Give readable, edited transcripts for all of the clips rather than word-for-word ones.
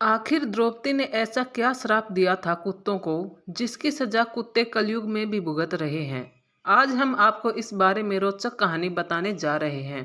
आखिर द्रौपदी ने ऐसा क्या श्राप दिया था कुत्तों को, जिसकी सजा कुत्ते कलयुग में भी भुगत रहे हैं। आज हम आपको इस बारे में रोचक कहानी बताने जा रहे हैं,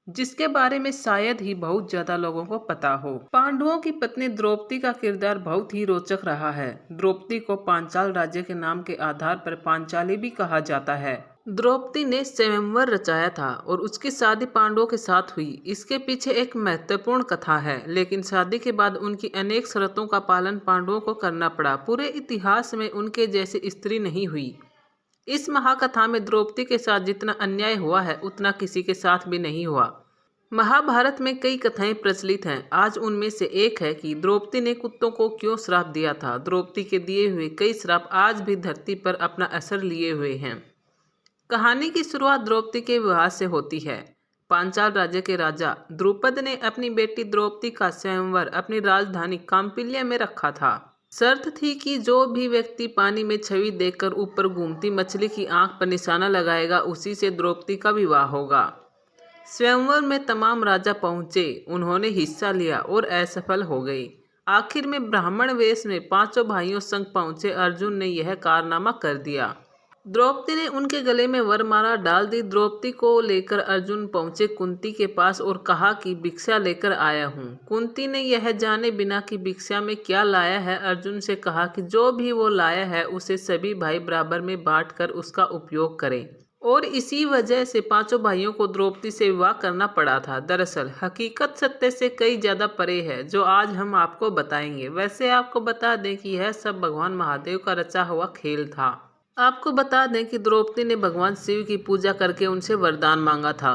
जिसके बारे में शायद ही बहुत ज्यादा लोगों को पता हो। पांडवों की पत्नी द्रौपदी का किरदार बहुत ही रोचक रहा है। द्रौपदी को पांचाल राज्य के नाम के आधार पर पांचाली भी कहा जाता है। द्रौपदी ने स्वयंवर रचाया था और उसकी शादी पांडवों के साथ हुई। इसके पीछे एक महत्वपूर्ण कथा है, लेकिन शादी के बाद उनकी अनेक शर्तों का पालन पांडवों को करना पड़ा। पूरे इतिहास में उनके जैसी स्त्री नहीं हुई। इस महाकथा में द्रौपदी के साथ जितना अन्याय हुआ है, उतना किसी के साथ भी नहीं हुआ। महाभारत में कई कथाएं प्रचलित हैं। आज उनमें से एक है कि द्रौपदी ने कुत्तों को क्यों श्राप दिया था। द्रौपदी के दिए हुए कई श्राप आज भी धरती पर अपना असर लिए हुए हैं। कहानी की शुरुआत द्रौपदी के विवाह से होती है। पांचाल राज्य के राजा द्रुपद ने अपनी बेटी द्रौपदी का स्वयंवर अपनी राजधानी काम्पिल्य में रखा था। शर्त थी कि जो भी व्यक्ति पानी में छवि देखकर ऊपर घूमती मछली की आंख पर निशाना लगाएगा, उसी से द्रौपदी का विवाह होगा। स्वयंवर में तमाम राजा पहुंचे, उन्होंने हिस्सा लिया और असफल हो गए। आखिर में ब्राह्मण वेश में पांचों भाइयों संग पहुंचे अर्जुन ने यह कारनामा कर दिया। द्रौपदी ने उनके गले में वरमाला डाल दी। द्रौपदी को लेकर अर्जुन पहुंचे कुंती के पास और कहा कि भिक्षा लेकर आया हूं। कुंती ने यह जाने बिना कि भिक्षा में क्या लाया है, अर्जुन से कहा कि जो भी वो लाया है उसे सभी भाई बराबर में बांटकर उसका उपयोग करें। और इसी वजह से पांचों भाइयों को द्रौपदी से विवाह करना पड़ा था। दरअसल हकीकत सत्य से कई ज्यादा परे है, जो आज हम आपको बताएंगे। वैसे आपको बता दें कि यह सब भगवान महादेव का रचा हुआ खेल था। आपको बता दें कि द्रौपदी ने भगवान शिव की पूजा करके उनसे वरदान मांगा था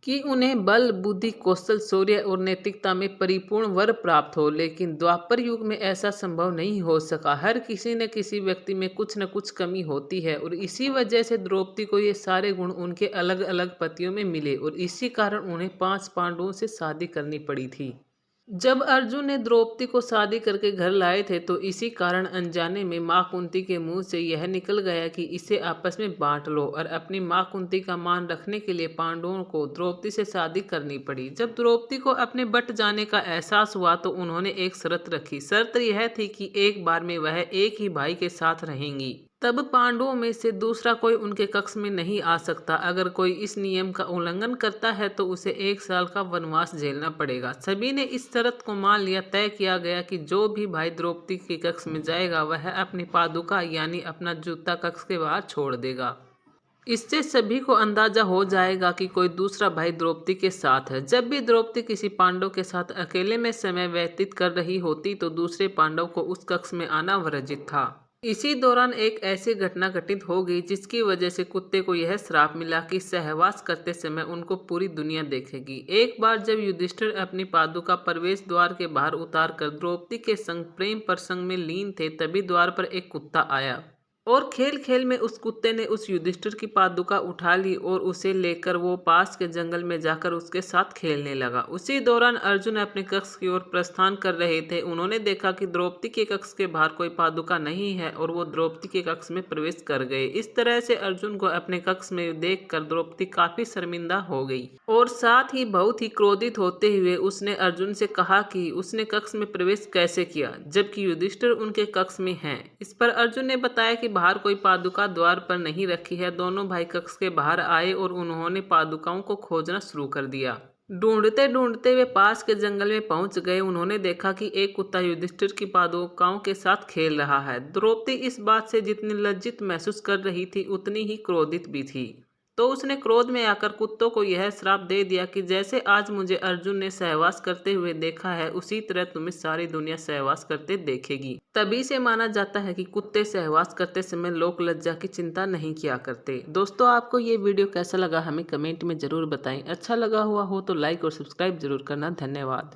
कि उन्हें बल, बुद्धि, कौशल, शौर्य और नैतिकता में परिपूर्ण वर प्राप्त हो। लेकिन द्वापर युग में ऐसा संभव नहीं हो सका। हर किसी न किसी व्यक्ति में कुछ न कुछ कमी होती है और इसी वजह से द्रौपदी को ये सारे गुण उनके अलग अलग पतियों में मिले और इसी कारण उन्हें 5 पांडवों से शादी करनी पड़ी थी। जब अर्जुन ने द्रौपदी को शादी करके घर लाए थे, तो इसी कारण अनजाने में मां कुंती के मुंह से यह निकल गया कि इसे आपस में बांट लो और अपनी मां कुंती का मान रखने के लिए पांडवों को द्रौपदी से शादी करनी पड़ी। जब द्रौपदी को अपने बट जाने का एहसास हुआ तो उन्होंने एक शर्त रखी। शर्त यह थी कि एक बार में वह एक ही भाई के साथ रहेंगी। तब पांडवों में से दूसरा कोई उनके कक्ष में नहीं आ सकता। अगर कोई इस नियम का उल्लंघन करता है तो उसे 1 साल का वनवास झेलना पड़ेगा। सभी ने इस शर्त को मान लिया। तय किया गया कि जो भी भाई द्रौपदी के कक्ष में जाएगा वह अपनी पादुका यानी अपना जूता कक्ष के बाहर छोड़ देगा। इससे सभी को अंदाजा हो जाएगा कि कोई दूसरा भाई द्रौपदी के साथ है। जब भी द्रौपदी किसी पांडव के साथ अकेले में समय व्यतीत कर रही होती तो दूसरे पांडव को उस कक्ष में आना वर्जित था। इसी दौरान एक ऐसी घटना घटित हो गई जिसकी वजह से कुत्ते को यह श्राप मिला कि सहवास करते समय उनको पूरी दुनिया देखेगी। एक बार जब युधिष्ठिर अपनी पादुका प्रवेश द्वार के बाहर उतार कर द्रौपदी के संग प्रेम प्रसंग में लीन थे, तभी द्वार पर एक कुत्ता आया और खेल खेल में उस कुत्ते ने उस युधिष्ठिर की पादुका उठा ली और उसे लेकर वो पास के जंगल में जाकर उसके साथ खेलने लगा। उसी दौरान अर्जुन अपने कक्ष की ओर प्रस्थान कर रहे थे। उन्होंने देखा कि द्रौपदी के कक्ष के बाहर कोई पादुका नहीं है और वो द्रौपदी के कक्ष में प्रवेश कर गए। इस तरह से अर्जुन को अपने कक्ष में देखकर द्रौपदी काफी शर्मिंदा हो गई और साथ ही बहुत ही क्रोधित होते हुए उसने अर्जुन से कहा कि उसने कक्ष में प्रवेश कैसे किया, जबकि युधिष्ठिर उनके कक्ष में है। इस पर अर्जुन ने बताया कि बाहर कोई पादुका द्वार पर नहीं रखी है। दोनों भाई कक्ष के बाहर आए और उन्होंने पादुकाओं को खोजना शुरू कर दिया। ढूंढते ढूंढते वे पास के जंगल में पहुंच गए। उन्होंने देखा कि एक कुत्ता युधिष्ठिर की पादुकाओं के साथ खेल रहा है। द्रौपदी इस बात से जितनी लज्जित महसूस कर रही थी, उतनी ही क्रोधित भी थी। तो उसने क्रोध में आकर कुत्तों को यह श्राप दे दिया कि जैसे आज मुझे अर्जुन ने सहवास करते हुए देखा है, उसी तरह तुम्हें सारी दुनिया सहवास करते देखेगी। तभी से माना जाता है कि कुत्ते सहवास करते समय लोक लज्जा की चिंता नहीं किया करते। दोस्तों, आपको ये वीडियो कैसा लगा हमें कमेंट में जरूर बताएं। अच्छा लगा हुआ हो तो लाइक और सब्सक्राइब जरूर करना। धन्यवाद।